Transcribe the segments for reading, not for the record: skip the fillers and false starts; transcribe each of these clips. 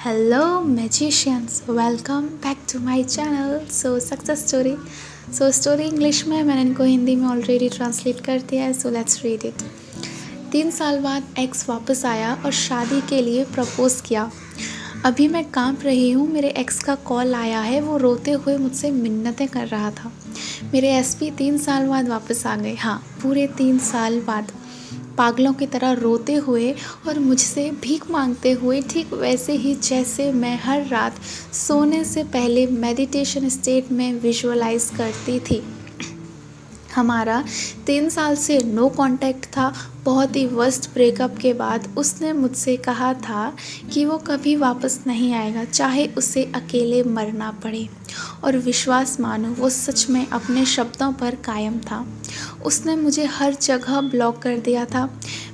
Hello magicians, welcome back to my channel. Success story. Story English में मैंने इनको हिंदी में ऑलरेडी ट्रांसलेट कर दिया है. Let's read it. 3 साल बाद एक्स वापस आया और शादी के लिए प्रपोज किया. अभी मैं कांप रही हूँ. मेरे एक्स का कॉल आया है. वो रोते हुए मुझसे मिन्नतें कर रहा था. मेरे एसपी 3 साल बाद वापस आ गए. हाँ, पूरे 3 साल बाद. पागलों की तरह रोते हुए और मुझसे भीख मांगते हुए, ठीक वैसे ही जैसे मैं हर रात सोने से पहले मेडिटेशन स्टेट में विजुअलाइज करती थी. हमारा 3 साल से नो कांटेक्ट था. बहुत ही वर्स्ट ब्रेकअप के बाद उसने मुझसे कहा था कि वो कभी वापस नहीं आएगा, चाहे उसे अकेले मरना पड़े. और विश्वास मानो, वो सच में अपने शब्दों पर कायम था. उसने मुझे हर जगह ब्लॉक कर दिया था.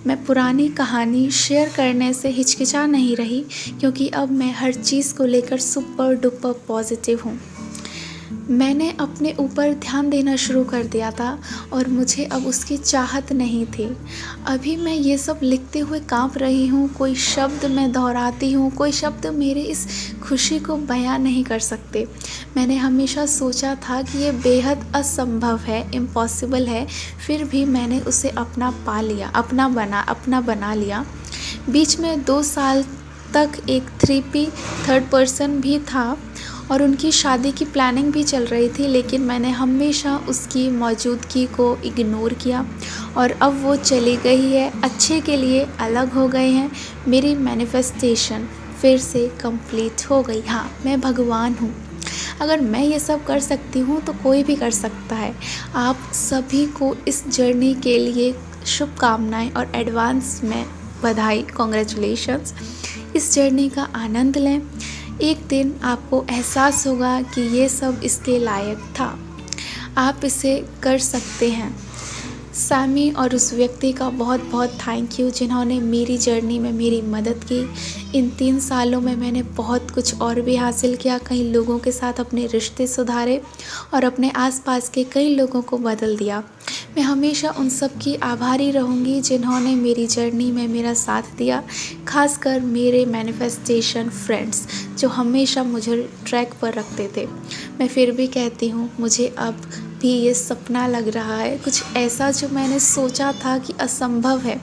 मैं पुरानी कहानी शेयर करने से हिचकिचा नहीं रही, क्योंकि अब मैं हर चीज़ को लेकर सुपर डुपर पॉजिटिव हूँ. मैंने अपने ऊपर ध्यान देना शुरू कर दिया था और मुझे अब उसकी चाहत नहीं थी. अभी मैं ये सब लिखते हुए कांप रही हूँ. कोई शब्द मैं दोहराती हूँ, कोई शब्द मेरे इस खुशी को बयां नहीं कर सकते. मैंने हमेशा सोचा था कि ये बेहद असंभव है, इम्पॉसिबल है. फिर भी मैंने उसे अपना बना लिया. बीच में 2 साल तक एक 3P थर्ड पर्सन भी था और उनकी शादी की प्लानिंग भी चल रही थी, लेकिन मैंने हमेशा उसकी मौजूदगी को इग्नोर किया. और अब वो चली गई है, अच्छे के लिए अलग हो गए हैं. मेरी मैनिफेस्टेशन फिर से कंप्लीट हो गई. हाँ, मैं भगवान हूँ. अगर मैं ये सब कर सकती हूँ तो कोई भी कर सकता है. आप सभी को इस जर्नी के लिए शुभकामनाएं और एडवांस में बधाई. कॉन्ग्रेचुलेशंस. इस जर्नी का आनंद लें. एक दिन आपको एहसास होगा कि ये सब इसके लायक था. आप इसे कर सकते हैं. सैमी और उस व्यक्ति का बहुत बहुत थैंक यू जिन्होंने मेरी जर्नी में मेरी मदद की. इन 3 सालों में मैंने बहुत कुछ और भी हासिल किया. कई लोगों के साथ अपने रिश्ते सुधारे और अपने आसपास के कई लोगों को बदल दिया. मैं हमेशा उन सब की आभारी रहूँगी जिन्होंने मेरी जर्नी में मेरा साथ दिया. खासकर मेरे मैनिफेस्टेशन फ्रेंड्स जो हमेशा मुझे ट्रैक पर रखते थे. मैं फिर भी कहती हूँ, मुझे अब भी ये सपना लग रहा है, कुछ ऐसा जो मैंने सोचा था कि असंभव है.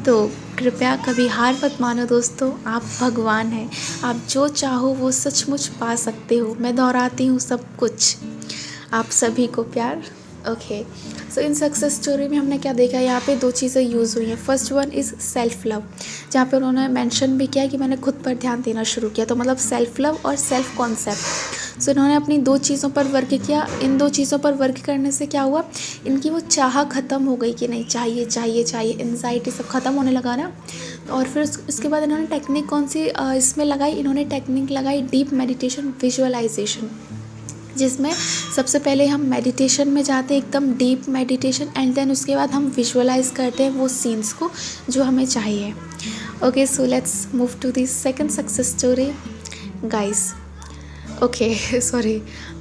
तो कृपया कभी हार मत मानो दोस्तों. आप भगवान हैं. आप जो चाहो वो सचमुच पा सकते हो. मैं दोहराती हूँ, सब कुछ. आप सभी को प्यार. Okay, so in success story में हमने क्या देखा, यहाँ पे 2 चीज़ें यूज़ हुई हैं. First one is self love, जहाँ पे उन्होंने मेंशन भी किया कि मैंने खुद पर ध्यान देना शुरू किया. तो मतलब सेल्फ लव और सेल्फ कॉन्सेप्ट. सो इन्होंने अपनी 2 चीज़ों पर वर्क किया. इन 2 चीज़ों पर वर्क करने से क्या हुआ, इनकी वो चाह ख़त्म हो गई कि नहीं, चाहिए चाहिए चाहिए. एंजाइटी सब ख़त्म होने लगा ना. और फिर इसके बाद इन्होंने टेक्निक कौन सी इसमें लगाई, इन्होंने टेक्निक लगाई डीप मेडिटेशन विजुअलाइजेशन, जिसमें सबसे पहले हम मेडिटेशन में जाते हैं, एकदम डीप मेडिटेशन, एंड देन उसके बाद हम विजुअलाइज करते हैं वो सीन्स को जो हमें चाहिए. Okay, so let's move to the second success story guys. Okay, sorry.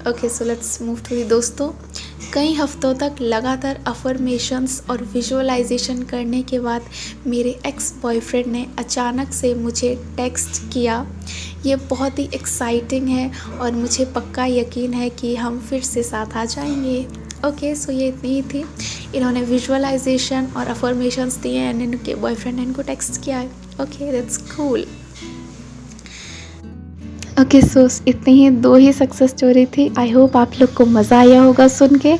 Okay, so let's move to the दोस्तों. कई हफ्तों तक लगातार अफर्मेशंस और विजुअलाइजेशन करने के बाद मेरे एक्स बॉयफ्रेंड ने अचानक से मुझे टेक्स्ट किया. ये बहुत ही एक्साइटिंग है और मुझे पक्का यकीन है कि हम फिर से साथ आ जाएंगे. ओके, सो ये इतनी ही थी. इन्होंने विजुअलाइजेशन और अफर्मेशंस दिए एंड इनके बॉयफ्रेंड ने इनको टेक्स्ट किया है. Okay, that's cool. ओके, सो इतनी ही 2 ही सक्सेस स्टोरी थी. आई होप आप लोग को मज़ा आया होगा सुन के.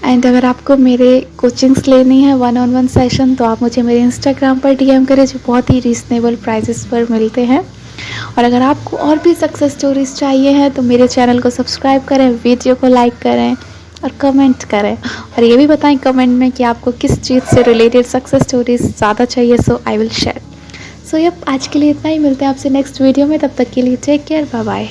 एंड अगर आपको मेरे कोचिंग्स लेनी है 1-on-1 सेशन, तो आप मुझे मेरे इंस्टाग्राम पर DM करें, जो बहुत ही रीज़नेबल प्राइसेस पर मिलते हैं. और अगर आपको और भी सक्सेस स्टोरीज़ चाहिए हैं तो मेरे चैनल को सब्सक्राइब करें, वीडियो को लाइक करें और कमेंट करें. और ये भी बताएं कमेंट में कि आपको किस चीज़ से रिलेटेड सक्सेस स्टोरीज़ ज़्यादा चाहिए. So I will share. So yup, आज के लिए इतना ही. मिलते हैं आपसे नेक्स्ट वीडियो में. तब तक के लिए टेक केयर, बाय बाय.